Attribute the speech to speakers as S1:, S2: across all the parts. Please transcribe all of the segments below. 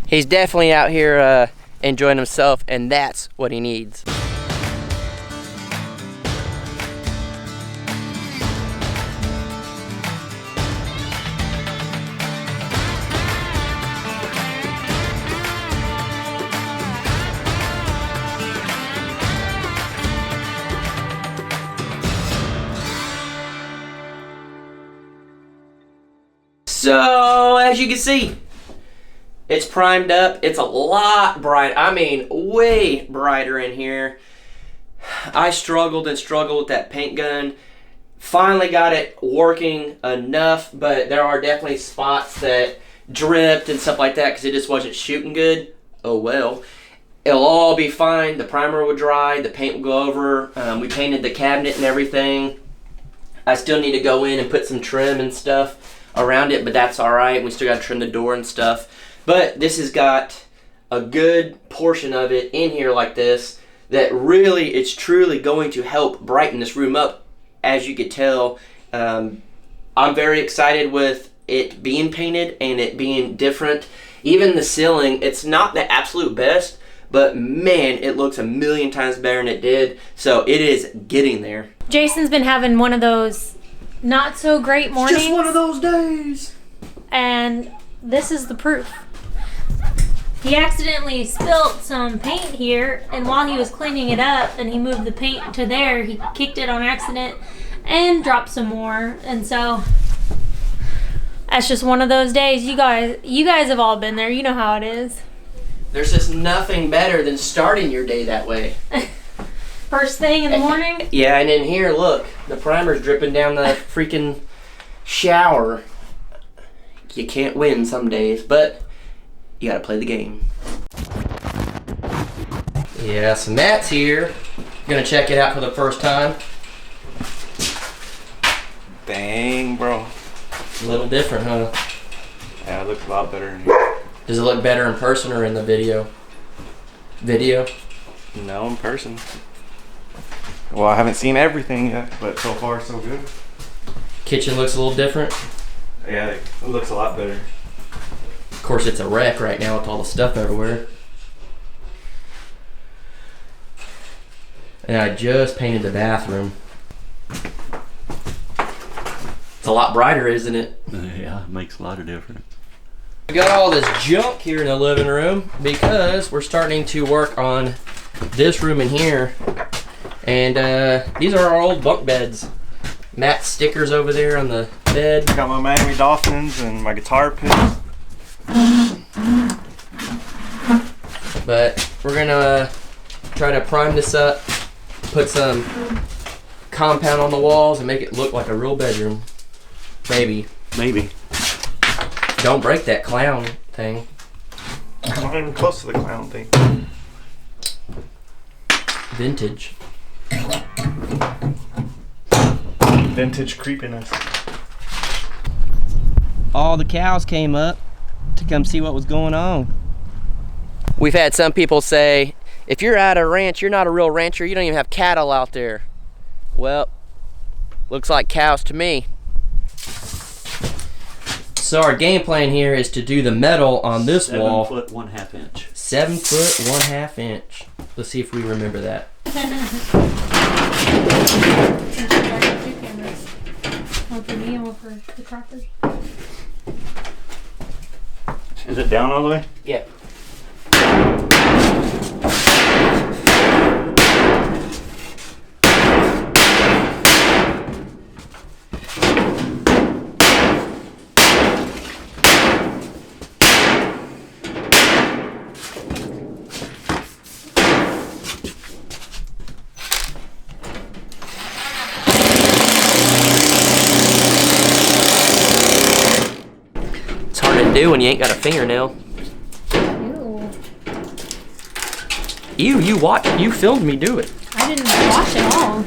S1: He's definitely out here enjoying himself, and that's what he needs. So, as you can see, it's primed up. It's a lot bright. I mean, way brighter in here. I struggled and struggled with that paint gun. Finally got it working enough, but there are definitely spots that dripped and stuff like that because it just wasn't shooting good. Oh well. It'll all be fine. The primer will dry. The paint will go over. We painted the cabinet and everything. I still need to go in and put some trim and stuff around it, but that's all right. We still got to trim the door and stuff. But this has got a good portion of it in here like this that really, it's truly going to help brighten this room up. As you could tell, I'm very excited with it being painted and it being different. Even the ceiling, it's not the absolute best, but man, it looks a million times better than it did. So it is getting there.
S2: Jason's been having one of those not so great mornings.
S1: Just one of those days.
S2: And this is the proof. He accidentally spilled some paint here, and while he was cleaning it up and he moved the paint to there, he kicked it on accident and dropped some more. And so that's just one of those days. You guys have all been there. You know how it is.
S1: There's just nothing better than starting your day that way.
S2: First thing in the morning?
S1: Yeah, and in here, look, the primer's dripping down the freaking shower. You can't win some days, but you gotta play the game. Yeah, so Matt's here. Gonna check it out for the first time.
S3: Dang, bro.
S1: A little different, huh?
S3: Yeah, it looks a lot better in here.
S1: Does it look better in person or in the video? Video?
S3: No, in person. Well, I haven't seen everything yet, but so far so good.
S1: Kitchen looks a little different.
S3: Yeah, it looks a lot better.
S1: Of course, it's a wreck right now with all the stuff everywhere. And I just painted the bathroom. It's a lot brighter, isn't it?
S4: Yeah, it makes a lot of difference.
S1: We got all this junk here in the living room because we're starting to work on this room in here. And these are our old bunk beds. Matt's stickers over there on the bed.
S3: Got my Miami Dolphins and my guitar pick.
S1: But we're gonna try to prime this up, put some compound on the walls and make it look like a real bedroom. Maybe.
S4: Maybe.
S1: Don't break that clown thing.
S3: I'm not even close to the clown thing.
S1: Vintage.
S3: Vintage creepiness.
S1: All the cows came up to come see what was going on. We've had some people say, if you're at a ranch, you're not a real rancher, you don't even have cattle out there. Well, looks like cows to me. So our game plan here is to do the metal on this wall.
S4: 7 foot 1/2 inch.
S1: 7 foot 1/2 inch. Let's see if we remember that.
S2: One for me and one for the Crockers.
S3: Is it down all the way?
S1: Yeah. Do when you ain't got a fingernail. Ew, you filmed me do it.
S2: I didn't watch it all.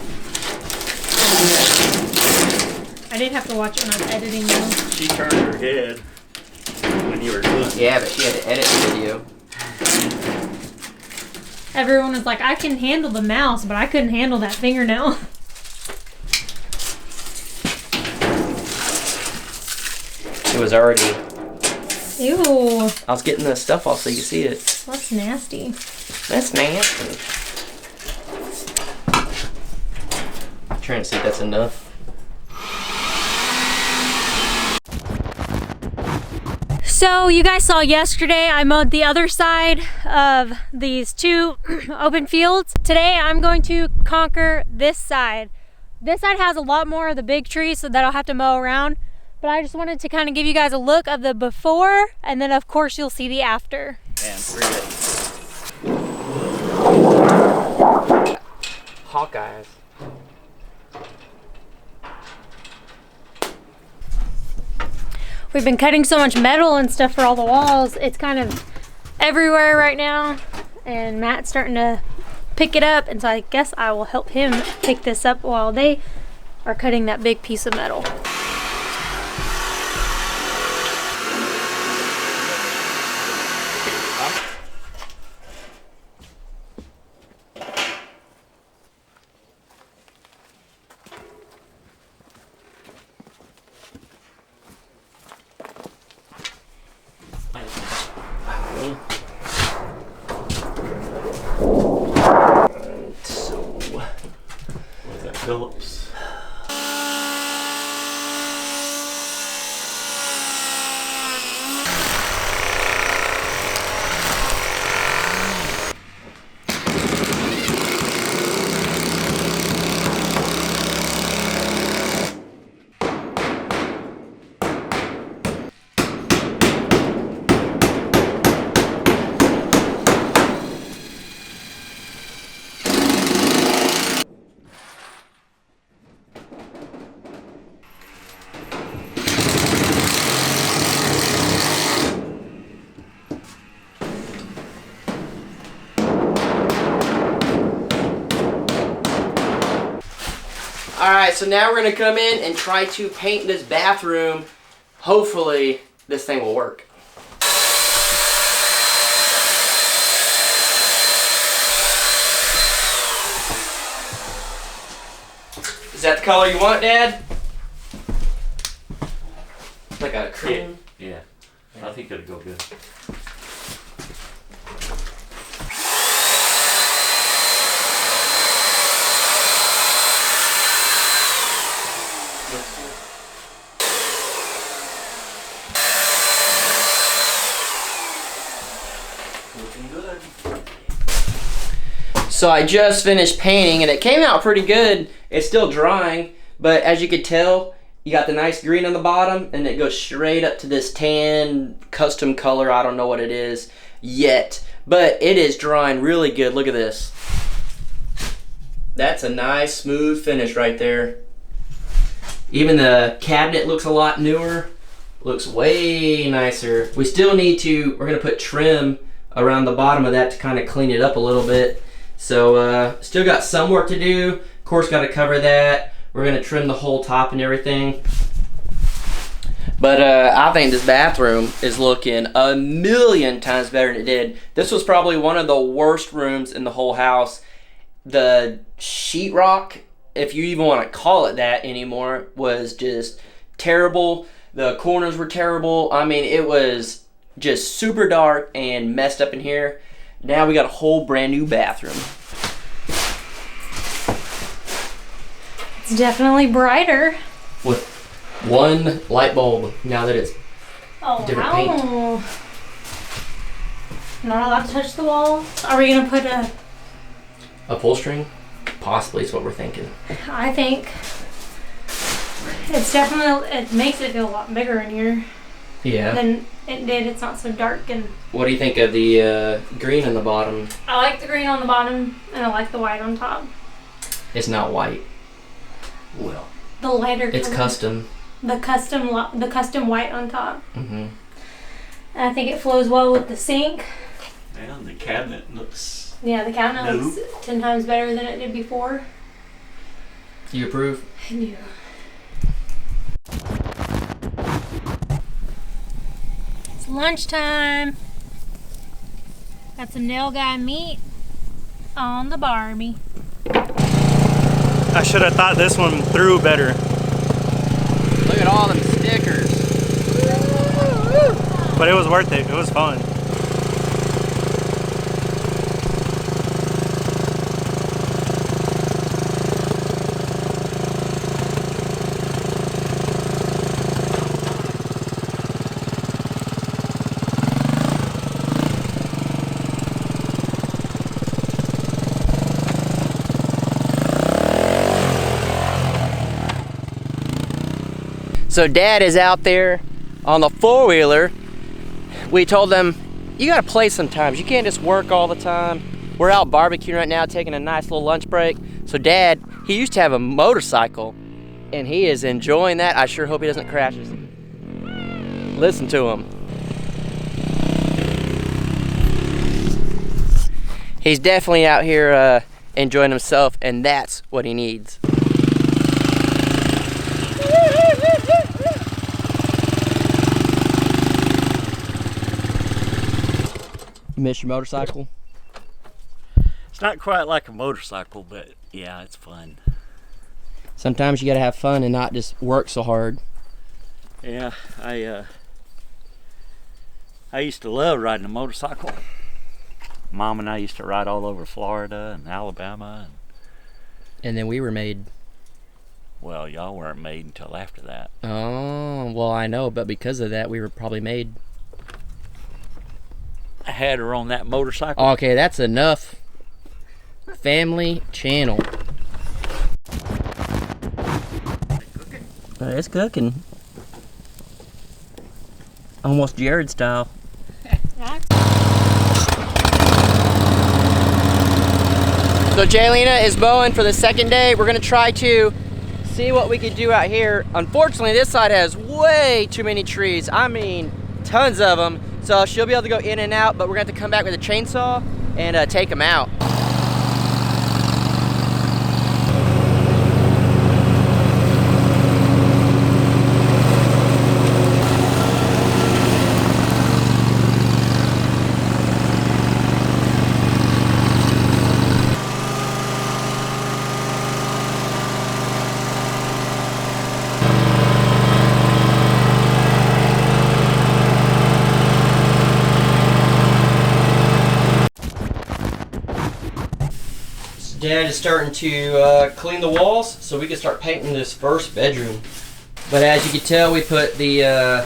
S2: I didn't have to watch it when I was editing though.
S4: She turned her head when you were doing it.
S1: Yeah, but she had to edit the video.
S2: Everyone was like, I can handle the mouse, but I couldn't handle that fingernail.
S1: It was already
S2: Ew.
S1: I was getting the stuff off so you can see it.
S2: That's nasty.
S1: That's nasty. I'm trying to see if that's enough.
S2: So you guys saw yesterday I mowed the other side of these two open fields. Today I'm going to conquer this side. This side has a lot more of the big trees, so that I'll have to mow around. But I just wanted to kind of give you guys a look of the before, and then of course you'll see the after.
S4: Man, forget.
S1: Hawkeyes.
S2: We've been cutting so much metal and stuff for all the walls. It's kind of everywhere right now. And Matt's starting to pick it up. And so I guess I will help him pick this up while they are cutting that big piece of metal.
S4: What's that, Phillips?
S1: Alright, so now we're going to come in and try to paint this bathroom. Hopefully, this thing will work. Is that the color you want, Dad? Like a cream?
S4: Yeah. I think it'll go good.
S1: So I just finished painting and it came out pretty good. It's still drying, but as you could tell, you got the nice green on the bottom and it goes straight up to this tan custom color. I don't know what it is yet, but it is drying really good. Look at this. That's a nice smooth finish right there. Even the cabinet looks a lot newer. Looks way nicer. We still need to, we're gonna put trim around the bottom of that to kind of clean it up a little bit. So still got some work to do. Of course, got to cover that. We're gonna trim the whole top and everything. But I think this bathroom is looking a million times better than it did. This was probably one of the worst rooms in the whole house. The sheetrock, if you even want to call it that anymore, was just terrible. The corners were terrible. I mean, it was just super dark and messed up in here. Now we got a whole brand new bathroom.
S2: It's definitely brighter.
S1: With one light bulb now that it's different paint.
S2: Not allowed to touch the walls. Are we gonna put a
S1: pull string? Possibly is what we're thinking.
S2: I think it's definitely, it makes it feel a lot bigger in here
S1: Yeah.
S2: than it did. It's not so dark, and
S1: What do you think of the green on the bottom?
S2: I like the green on the bottom and I like the white on top.
S1: It's not white.
S4: Well,
S2: The lighter
S1: It's
S2: color.
S1: custom.
S2: The custom white on top.
S1: Mm-hmm.
S2: And I think it flows well with the sink.
S4: man, the cabinet looks.
S2: Yeah, the cabinet
S4: No.
S2: looks 10 times better than it did before.
S1: You approve?
S2: Yeah. It's lunchtime. Got some nail guy meat on the Barbie.
S4: I should have thought this one through better.
S1: Look at all them stickers.
S4: But it was worth it. It was fun.
S1: So Dad is out there on the four-wheeler. We told him, you gotta play sometimes. You can't just work all the time. We're out barbecuing right now, taking a nice little lunch break. So Dad, he used to have a motorcycle, and he is enjoying that. I sure hope he doesn't crash us. Listen to him. He's definitely out here enjoying himself, and that's what he needs. You miss your motorcycle?
S4: It's not quite like a motorcycle, but yeah, it's fun.
S1: Sometimes you gotta have fun and not just work so hard.
S4: Yeah, I used to love riding a motorcycle. Mom and I used to ride all over Florida and Alabama.
S1: And then we were made.
S4: Well, y'all weren't made until after that.
S1: Oh, well, I know, but because of that, we were probably made.
S4: I had her on that motorcycle.
S1: Okay, that's enough. Family channel. It's cooking. Almost Jared style. So Jaylena is mowing for the second day. We're gonna try to see what we could do out here. Unfortunately, this side has way too many trees. I mean, tons of them. So she'll be able to go in and out, but we're gonna have to come back with a chainsaw and take them out. Dad is starting to clean the walls so we can start painting this first bedroom. But as you can tell, we put the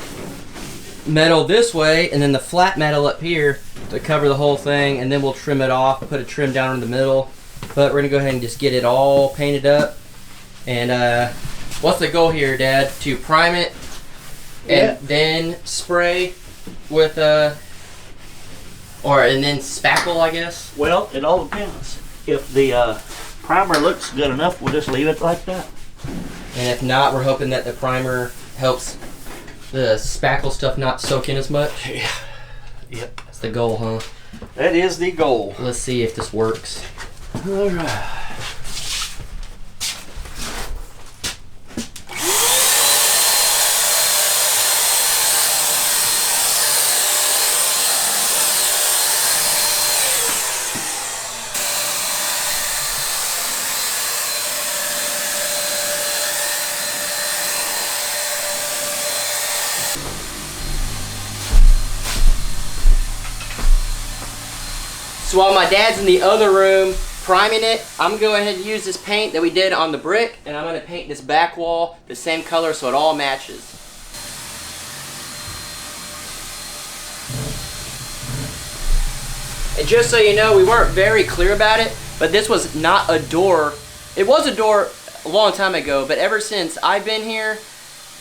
S1: metal this way and then the flat metal up here to cover the whole thing, and then we'll trim it off, put a trim down in the middle. But we're gonna go ahead and just get it all painted up. And what's the goal here, Dad? To prime it and then spray with and then spackle, I guess?
S4: Well, it all depends. If the primer looks good enough, we'll just leave it like that.
S1: And if not, we're hoping that the primer helps the spackle stuff not soak in as much.
S4: Yeah. Yep.
S1: That's the goal, huh?
S4: That is the goal.
S1: Let's see if this works.
S4: All right.
S1: So while my dad's in the other room priming it, I'm gonna go ahead and use this paint that we did on the brick, and I'm gonna paint this back wall the same color so it all matches. And just so you know, we weren't very clear about it, but this was not a door. It was a door a long time ago, but ever since I've been here,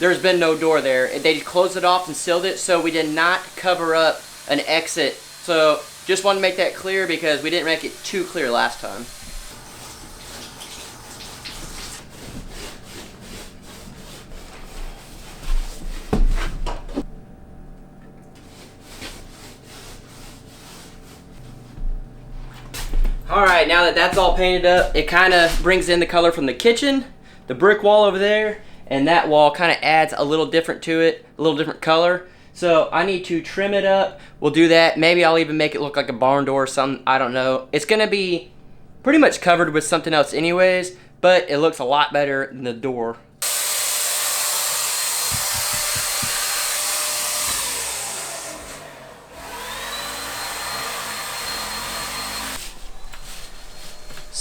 S1: there's been no door there. They closed it off and sealed it, so we did not cover up an exit. So just wanted to make that clear because we didn't make it too clear last time. Alright, now that that's all painted up, it kind of brings in the color from the kitchen, the brick wall over there, and that wall kind of adds a little different to it, a little different color. So I need to trim it up. We'll do that. Maybe I'll even make it look like a barn door or something. I don't know. It's going to be pretty much covered with something else anyways, but it looks a lot better than the door.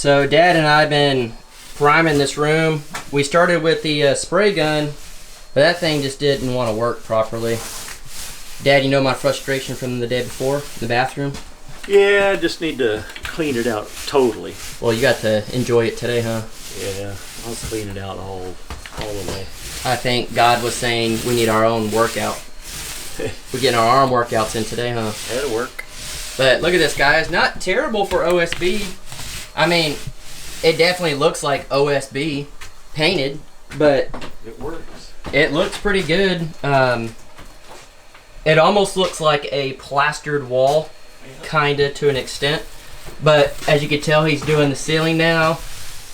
S1: So Dad and I have been priming this room. We started with the spray gun, but that thing just didn't want to work properly. Dad, you know my frustration from the day before, the bathroom?
S4: Yeah, I just need to clean it out totally.
S1: Well, you got to enjoy it today, huh?
S4: Yeah, I'll clean it out all the way.
S1: I think God was saying we need our own workout. We're getting our arm workouts in today, huh?
S4: That'll work.
S1: But look at this, guys. Not terrible for OSB. I mean, it definitely looks like OSB painted, but
S4: It works.
S1: it looks pretty good. It almost looks like a plastered wall, kinda to an extent. But as you can tell, he's doing the ceiling now.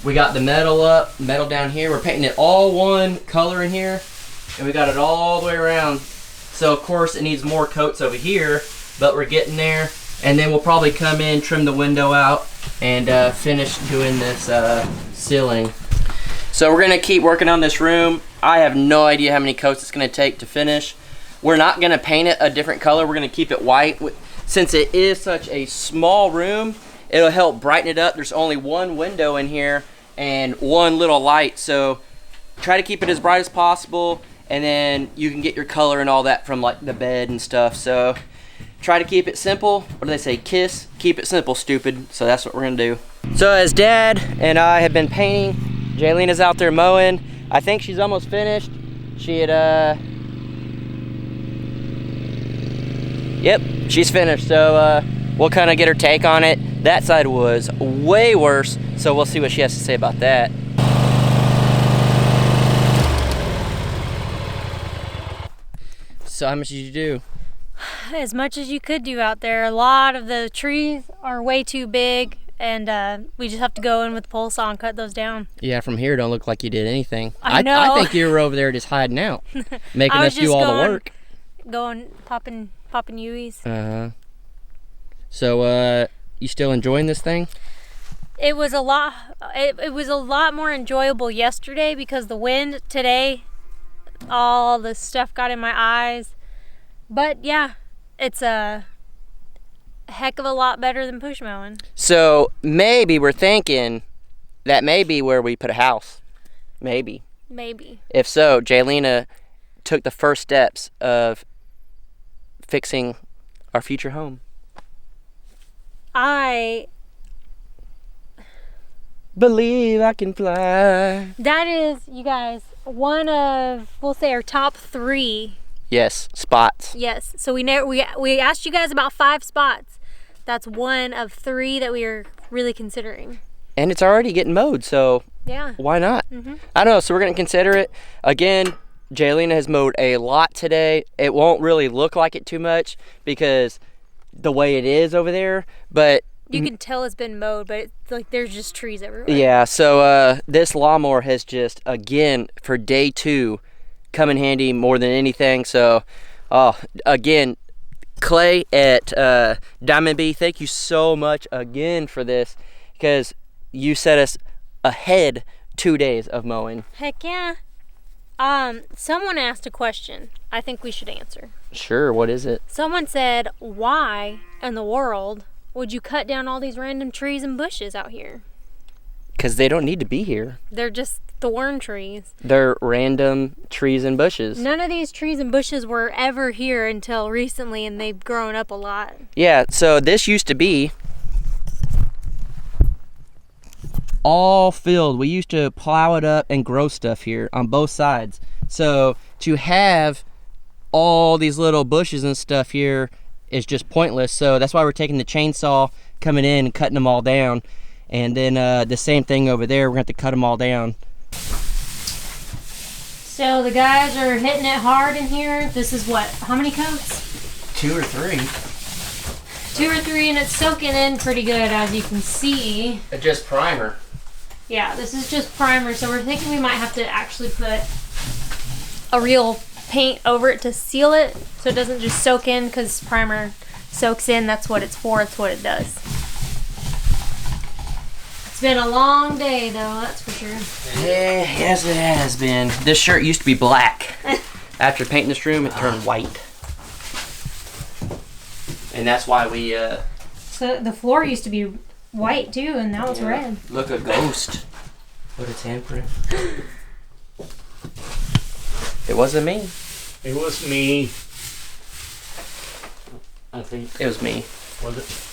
S1: We got the metal up, metal down here. We're painting it all one color in here, and we got it all the way around. So of course it needs more coats over here, but we're getting there. And then we'll probably come in, trim the window out, and finish doing this ceiling. So we're gonna keep working on this room. I have no idea how many coats it's gonna take to finish. We're not gonna paint it a different color. We're gonna keep it white. Since it is such a small room, it'll help brighten it up. There's only one window in here and one little light. So try to keep it as bright as possible, and then you can get your color and all that from like the bed and stuff. So try to keep it simple. What do they say? Kiss, keep it simple, stupid. So that's what we're gonna do. So as Dad and I have been painting, Jaylena's out there mowing. I think she's almost finished. She had, yep, she's finished. So we'll kind of get her take on it. That side was way worse, so we'll see what she has to say about that. So how much did you do?
S2: As much as you could do out there. A lot of the trees are way too big, and we just have to go in with the pole saw and cut those down.
S1: Yeah, from here don't look like you did anything.
S2: I know.
S1: I think you were over there just hiding out, making us do all the work.
S2: Popping U's.
S1: Uh-huh. So, you still enjoying this thing?
S2: It was a lot. It was a lot more enjoyable yesterday because the wind today, all the stuff got in my eyes. But yeah, it's a heck of a lot better than push mowing.
S1: So maybe we're thinking that may be where we put a house. Maybe.
S2: Maybe.
S1: If so, Jaylena took the first steps of fixing our future home.
S2: I
S1: believe I can fly.
S2: That is, you guys, one of, we'll say, our top 3.
S1: Yes, spots.
S2: Yes. So we asked you guys about 5 spots. That's one of 3 that we are really considering.
S1: And it's already getting mowed, so
S2: yeah,
S1: why not?
S2: Mm-hmm.
S1: I don't know, so we're going to consider it. Again, Jaylena has mowed a lot today. It won't really look like it too much because the way it is over there, but
S2: you can tell it's been mowed, but it's like there's just trees everywhere.
S1: yeah, so this lawnmower has just, again, for day 2, come in handy more than anything. So again, Clay at Diamond B, thank you so much again for this, because you set us ahead 2 days of mowing.
S2: Heck yeah. Someone asked a question I think we should answer.
S1: Sure, what is it?
S2: Someone said, why in the world would you cut down all these random trees and bushes out here?
S1: Because they don't need to be here.
S2: They're just thorn trees.
S1: They're random trees and bushes.
S2: None of these trees and bushes were ever here until recently, and they've grown up a lot.
S1: Yeah, so this used to be all filled. We used to plow it up and grow stuff here on both sides. So to have all these little bushes and stuff here is just pointless. So that's why we're taking the chainsaw, coming in and cutting them all down. And then the same thing over there, we're gonna have to cut them all down.
S2: So the guys are hitting it hard in here. This is what, how many coats?
S1: 2 or 3.
S2: 2 or 3, and it's soaking in pretty good, as you can see.
S1: Just primer.
S2: Yeah, this is just primer, so we're thinking we might have to actually put a real paint over it to seal it so it doesn't just soak in, because primer soaks in. That's what it's for. It's what it does. It's been a long day, though, that's for sure.
S1: Yeah, yes it has been. This shirt used to be black. After painting this room, it turned white. And that's why we
S2: So the floor used to be white too, and that was red.
S1: Look, a ghost. What its handprint. It wasn't me.
S4: It was me. I think.
S1: It was me.
S4: Was it?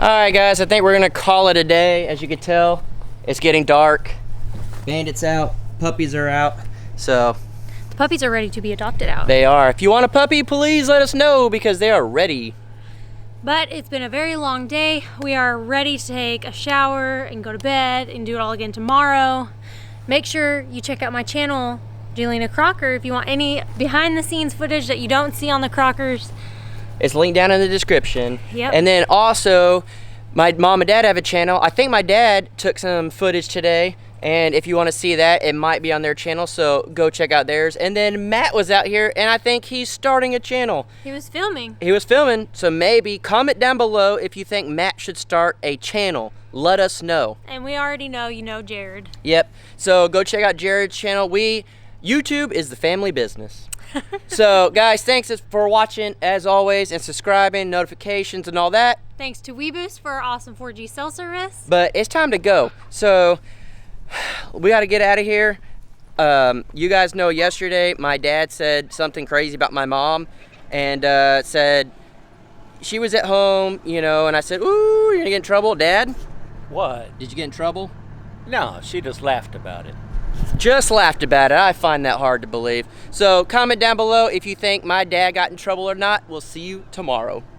S1: Alright guys, I think we're gonna call it a day. As you can tell, it's getting dark. Bandits out, puppies are out. So
S2: The puppies are ready to be adopted out.
S1: they are. If you want a puppy, please let us know because they are ready.
S2: But it's been a very long day. We are ready to take a shower and go to bed and do it all again tomorrow. Make sure you check out my channel, Jaylena Crocker, if you want any behind the scenes footage that you don't see on the Crockers.
S1: It's linked down in the description.
S2: Yep.
S1: And then also, my mom and dad have a channel. I think my dad took some footage today. And if you want to see that, it might be on their channel. So go check out theirs. And then Matt was out here, and I think he's starting a channel.
S2: He was filming.
S1: He was filming. So maybe comment down below if you think Matt should start a channel. Let us know.
S2: And we already know you know Jared.
S1: Yep. So go check out Jared's channel. YouTube is the family business. So guys, thanks for watching as always and subscribing, notifications and all that.
S2: Thanks to WeBoost for our awesome 4G cell service.
S1: But it's time to go. So we got to get out of here. You guys know yesterday my dad said something crazy about my mom and said she was at home, you know, and I said, ooh, you're gonna get in trouble, Dad?
S4: What?
S1: Did you get in trouble?
S4: No, she just laughed about it.
S1: Just laughed about it. I find that hard to believe. So comment down below if you think my dad got in trouble or not. We'll see you tomorrow.